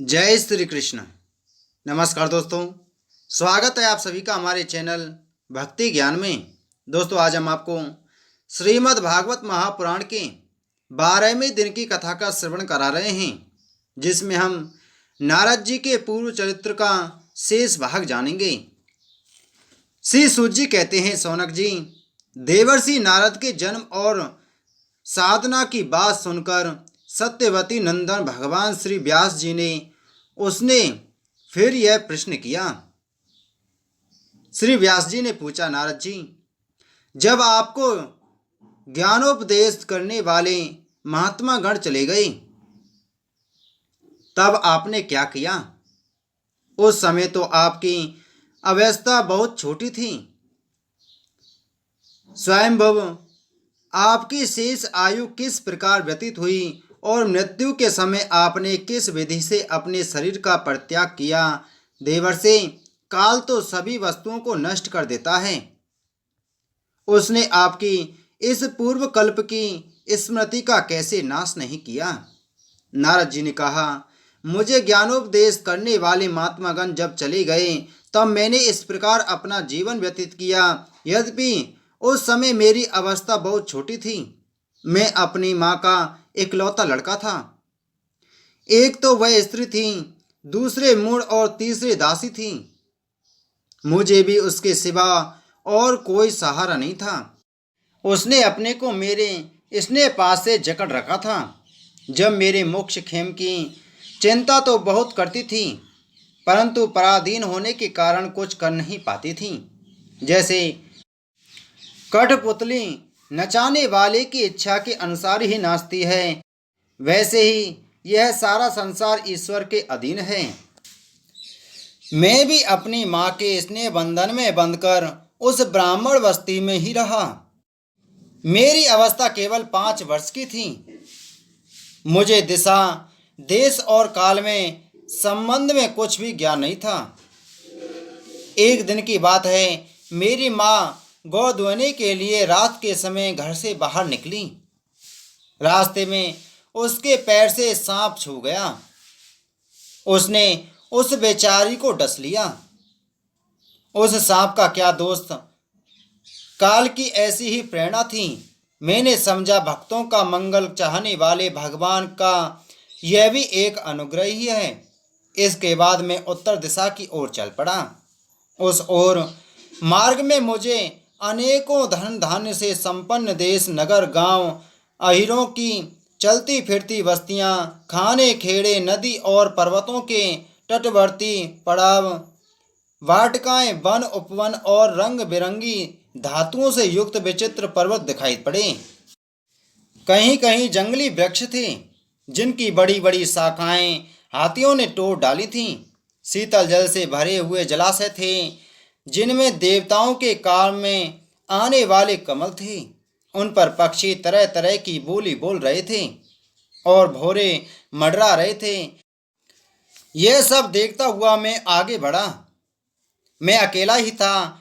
जय श्री कृष्ण। नमस्कार दोस्तों, स्वागत है आप सभी का हमारे चैनल भक्ति ज्ञान में। दोस्तों, आज हम आपको श्रीमद् भागवत महापुराण के 12वें दिन की कथा का श्रवण करा रहे हैं, जिसमें हम नारद जी के पूर्व चरित्र का शेष भाग जानेंगे। श्री सूत जी कहते हैं, सौनक जी, देवर्षि नारद के जन्म और साधना की बात सुनकर सत्यवती नंदन भगवान श्री व्यास जी ने उसने फिर यह प्रश्न किया। श्री व्यास जी ने पूछा, नारद जी, जब आपको ज्ञानोपदेश करने वाले महात्मा गण चले गए तब आपने क्या किया? उस समय तो आपकी अवस्था बहुत छोटी थी। स्वयंभव आपकी शेष आयु किस प्रकार व्यतीत हुई और मृत्यु के समय आपने किस विधि से अपने शरीर का परित्याग किया? देवर्षि, काल तो सभी वस्तुओं को नष्ट कर देता है। उसने आपकी इस पूर्व कल्प की स्मृति का कैसे नाश नहीं किया? नारद जी ने कहा, मुझे ज्ञानोपदेश करने वाले महात्मागण जब चले गए तब मैंने इस प्रकार अपना जीवन व्यतीत किया। यद्यपि उस समय मेरी अवस्था बहुत छोटी थी। मैं अपनी माँ का इकलौता लड़का था। एक तो वह स्त्री थी, दूसरे मूढ़ और तीसरे दासी थी। मुझे भी उसके सिवा और कोई सहारा नहीं था। उसने अपने को मेरे स्नेह पास से जकड़ रखा था। जब मेरे मोक्ष क्षेम की चिंता तो बहुत करती थी, परंतु पराधीन होने के कारण कुछ कर नहीं पाती थी। जैसे कठपुतली नचाने वाले की इच्छा के अनुसार ही नाचती है, वैसे ही यह सारा संसार ईश्वर के अधीन है। मैं भी अपनी माँ के स्नेह बंधन में बंधकर उस ब्राह्मण बस्ती में ही रहा। मेरी अवस्था केवल 5 वर्ष की थी। मुझे दिशा, देश और काल में संबंध में कुछ भी ज्ञान नहीं था। एक दिन की बात है, मेरी माँ गौ दुहने के लिए रात के समय घर से बाहर निकली। रास्ते में उसके पैर से सांप छू गया। उसने उस बेचारी को डस लिया। उस सांप का क्या दोस्त, काल की ऐसी ही प्रेरणा थी। मैंने समझा भक्तों का मंगल चाहने वाले भगवान का यह भी एक अनुग्रह ही है। इसके बाद मैं उत्तर दिशा की ओर चल पड़ा। उस ओर मार्ग में मुझे अनेकों धन धान्य से संपन्न देश, नगर, गांव, अहिरों की चलती फिरती बस्तियां, खाने खेड़े, नदी और पर्वतों के तटवर्ती पड़ाव, वाटिकाएं, वन उपवन और रंग बिरंगी धातुओं से युक्त विचित्र पर्वत दिखाई पड़े। कहीं कहीं जंगली वृक्ष थे, जिनकी बड़ी बड़ी शाखाएं हाथियों ने तोड़ डाली थीं। शीतल जल से भरे हुए जलाशय थे, जिनमें देवताओं के काम में आने वाले कमल थे। उन पर पक्षी तरह तरह की बोली बोल रहे थे और भौरे मंडरा रहे थे। यह सब देखता हुआ मैं आगे बढ़ा। मैं अकेला ही था।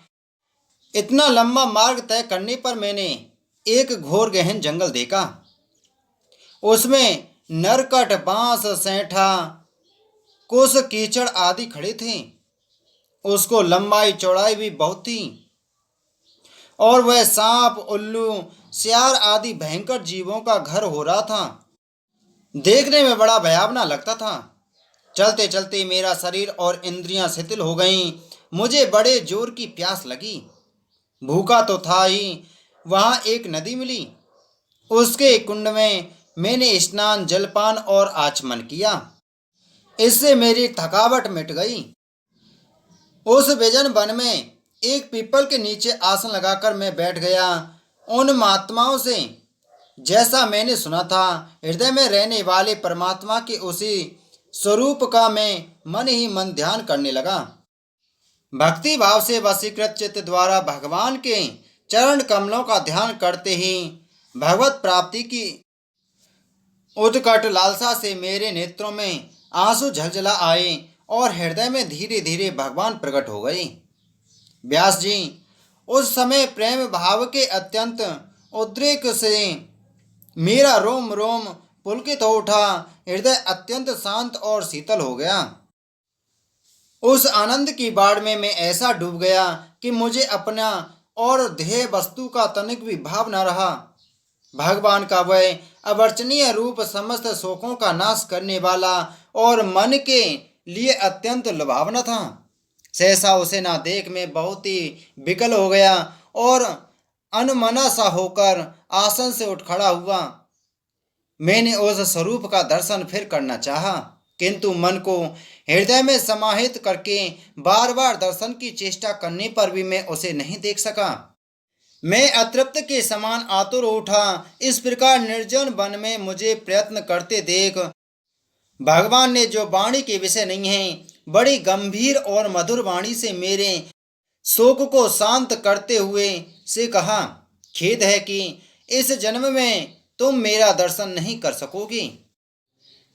इतना लंबा मार्ग तय करने पर मैंने एक घोर गहन जंगल देखा। उसमें नरकट, बांस, सेंठा, कुश, कीचड़ आदि खड़े थे। उसको लंबाई चौड़ाई भी बहुत थी और वह सांप, उल्लू, सियार आदि भयंकर जीवों का घर हो रहा था। देखने में बड़ा भयावना लगता था। चलते चलते मेरा शरीर और इंद्रियां शिथिल हो गईं। मुझे बड़े जोर की प्यास लगी। भूखा तो था ही, वहाँ एक नदी मिली। उसके कुंड में मैंने स्नान, जलपान और आचमन किया। इससे मेरी थकावट मिट गई। उस विजन वन में एक पीपल के नीचे आसन लगाकर मैं बैठ गया। उन महात्माओं से जैसा मैंने सुना था, हृदय में रहने वाले परमात्मा के उसी स्वरूप का मैं मन ही मन ध्यान करने लगा। भक्ति भाव से वशीकृत चित्त द्वारा भगवान के चरण कमलों का ध्यान करते ही भगवत प्राप्ति की उत्कट लालसा से मेरे नेत्रों में आंसू झलझला आए और हृदय में धीरे धीरे भगवान प्रकट हो गए। व्यास जी उस समय प्रेम भाव के अत्यंत उद्रेक से मेरा रोम रोम पुलकित हो उठा, हृदय अत्यंत शांत और शीतल हो गया। उस आनंद की बाढ़ में मैं ऐसा डूब गया कि मुझे अपना और ध्येय वस्तु का तनिक भी भाव न रहा। भगवान का वह अवर्चनीय रूप समस्त शोकों का नाश करने वाला और मन के लिए अत्यंत लुभावना था। सहसा उसे ना देख मैं बहुत ही विकल हो गया और अनमना सा होकर आसन से उठ खड़ा हुआ। मैंने उस स्वरूप का दर्शन फिर करना चाहा, किंतु मन को हृदय में समाहित करके बार बार दर्शन की चेष्टा करने पर भी मैं उसे नहीं देख सका। मैं अतृप्त के समान आतुर उठा। इस प्रकार निर्जन वन में मुझे प्रयत्न करते देख भगवान ने, जो वाणी के विषय नहीं है, बड़ी गंभीर और मधुर वाणी से मेरे शोक को शांत करते हुए से कहा, खेद है कि इस जन्म में तुम मेरा दर्शन नहीं कर सकोगी।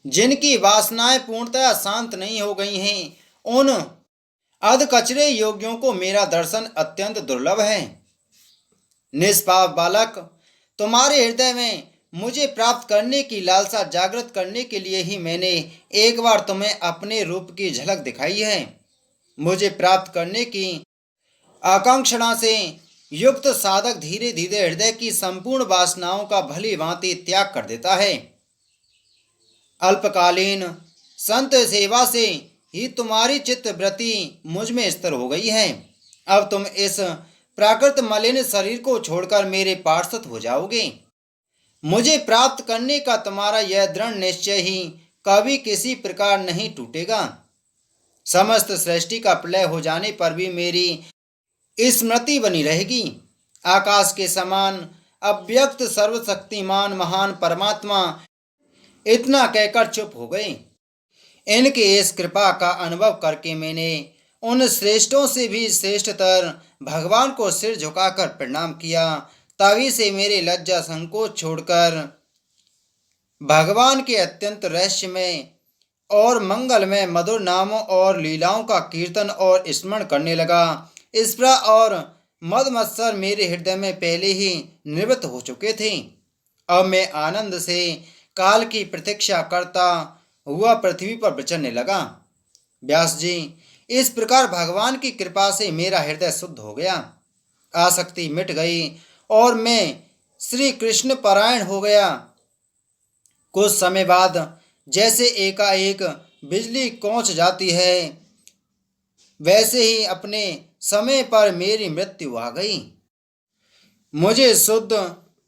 जिनकी वासनाएं पूर्णतः शांत नहीं हो गई हैं, उन अधकचरे योगियों को मेरा दर्शन अत्यंत दुर्लभ है। निष्पाप बालक, तुम्हारे हृदय में मुझे प्राप्त करने की लालसा जागृत करने के लिए ही मैंने एक बार तुम्हें अपने रूप की झलक दिखाई है। मुझे प्राप्त करने की आकांक्षणा से युक्त साधक धीरे धीरे हृदय की संपूर्ण वासनाओं का भली भांति त्याग कर देता है। अल्पकालीन संत सेवा से ही तुम्हारी चित्त वृत्ति मुझ में स्थिर हो गई है। अब तुम इस प्राकृत मलिन शरीर को छोड़कर मेरे पार्षद हो जाओगे। मुझे प्राप्त करने का तुम्हारा यह दृढ़ निश्चय ही कभी किसी प्रकार नहीं टूटेगा। समस्त सृष्टि का प्रलय हो जाने पर भी मेरी स्मृति बनी रहेगी। आकाश के समान अव्यक्त सर्वशक्तिमान महान परमात्मा इतना कहकर चुप हो गए। इनके इस कृपा का अनुभव करके मैंने उन श्रेष्ठों से भी श्रेष्ठतर भगवान को सिर झुकाकर प्रणाम किया। तभी से मेरे लज्जा संकोच छोड़कर भगवान के अत्यंत रहस्यमय और मंगलमय मधुर नामों और लीलाओं का कीर्तन और स्मरण करने लगा। स्पृहा और मद मत्सर मेरे हृदय में पहले ही निवृत्त हो चुके थे। अब मैं आनंद से काल की प्रतीक्षा करता हुआ पृथ्वी पर विचरने लगा। व्यास जी, इस प्रकार भगवान की कृपा से मेरा हृदय शुद्ध हो गया, आसक्ति मिट गई और मैं श्री कृष्ण परायण हो गया। कुछ समय बाद जैसे एकाएक बिजली कौंच जाती है, वैसे ही अपने समय पर मेरी मृत्यु आ गई। मुझे शुद्ध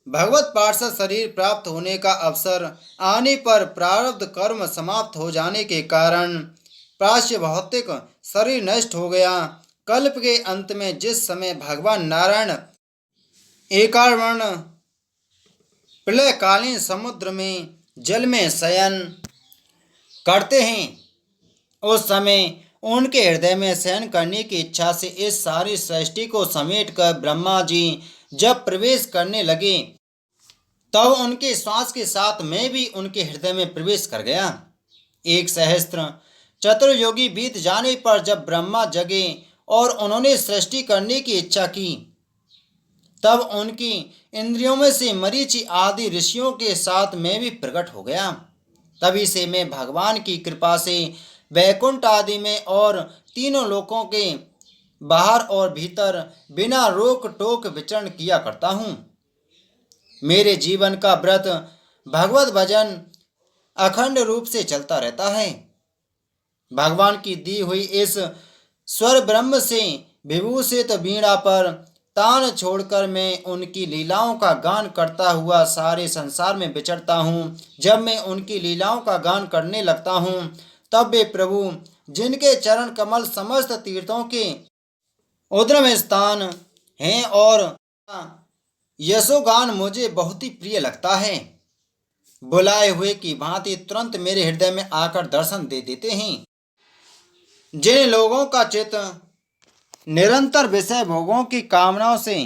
भगवत पार्षद शरीर प्राप्त होने का अवसर आने पर प्रारब्ध कर्म समाप्त हो जाने के कारण प्राच्य भौतिक शरीर नष्ट हो गया। कल्प के अंत में जिस समय भगवान नारायण एकावर्ण प्रलयकालीन समुद्र में जल में शयन करते हैं, उस समय उनके हृदय में शयन करने की इच्छा से इस सारी सृष्टि को समेटकर ब्रह्मा जी जब प्रवेश करने लगे, तब उनके श्वास के साथ मैं भी उनके हृदय में प्रवेश कर गया। 1 सहस्त्र चतुर्युगी बीत जाने पर जब ब्रह्मा जगे और उन्होंने सृष्टि करने की इच्छा की, तब उनकी इंद्रियों में से मरीचि आदि ऋषियों के साथ मैं भी प्रकट हो गया। तभी से मैं भगवान की कृपा से वैकुंठ आदि में और तीनों लोकों के बाहर और भीतर बिना रोक टोक विचरण किया करता हूँ। मेरे जीवन का व्रत भगवत भजन अखंड रूप से चलता रहता है। भगवान की दी हुई इस स्वर ब्रह्म से विभूषित वीणा पर तान छोड़कर मैं उनकी लीलाओं का गान करता हुआ सारे संसार में विचरता हूँ। जब मैं उनकी लीलाओं का गान करने लगता हूँ, तब वे प्रभु, जिनके चरण कमल समस्त तीर्थों के उद्गम स्थान हैं और यशोगान मुझे बहुत ही प्रिय लगता है, बुलाए हुए की भांति तुरंत मेरे हृदय में आकर दर्शन दे देते हैं। जिन लोगों का चित्त निरंतर विषय भोगों की कामनाओं से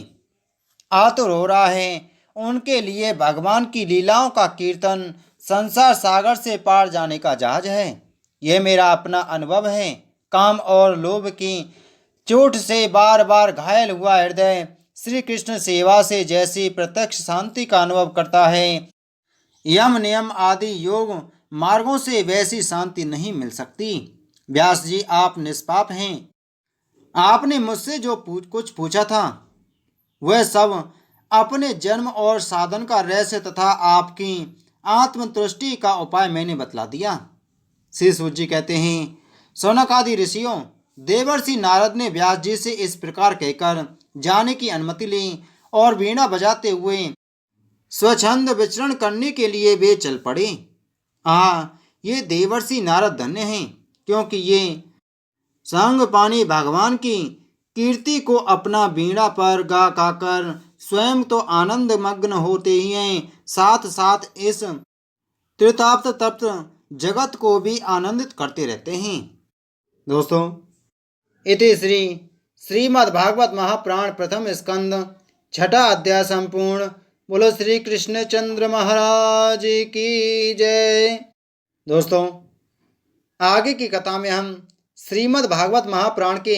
आतुर हो रहा है, उनके लिए भगवान की लीलाओं का कीर्तन संसार सागर से पार जाने का जहाज है। यह मेरा अपना अनुभव है। काम और लोभ की चोट से बार बार घायल हुआ हृदय श्री कृष्ण सेवा से जैसी प्रत्यक्ष शांति का अनुभव करता है, यम नियम आदि योग मार्गों से वैसी शांति नहीं मिल सकती। व्यास जी, आप निष्पाप हैं। आपने मुझसे जो कुछ पूछा था वह सब अपने जन्म और साधन का रहस्य तथा आपकी आत्मतुष्टि का उपाय मैंने बतला दिया। श्री सूत जी कहते हैं, सौनक आदि ऋषियों, देवर्षि नारद ने व्यास जी से इस प्रकार कहकर जाने की अनुमति ली और वीणा बजाते हुए स्वच्छंद विचरण करने के लिए वे चल पड़े। ये देवर्षि नारद धन्य हैं, क्योंकि ये सांगपानी भगवान की कीर्ति को अपना वीणा पर गा गाकर स्वयं तो आनंद मग्न होते ही हैं, साथ साथ इस त्रिताप्त तप्त जगत को भी आनंदित करते रहते हैं। दोस्तों, इति श्री श्रीमद्भागवत महापुराण प्रथम स्कंद छठा अध्याय संपूर्ण। बोलो श्री कृष्ण चंद्र महाराज की जय। दोस्तों, आगे की कथा में हम श्रीमद् भागवत महापुराण के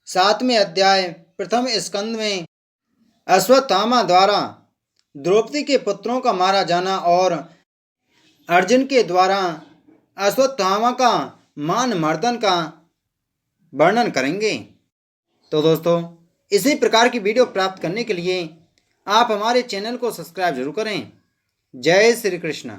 7वें अध्याय प्रथम स्कंद में अश्वत्थामा द्वारा द्रौपदी के पुत्रों का मारा जाना और अर्जुन के द्वारा अश्वत्थामा का मान मर्दन का वर्णन करेंगे। तो दोस्तों, इसी प्रकार की वीडियो प्राप्त करने के लिए आप हमारे चैनल को सब्सक्राइब जरूर करें। जय श्री कृष्ण।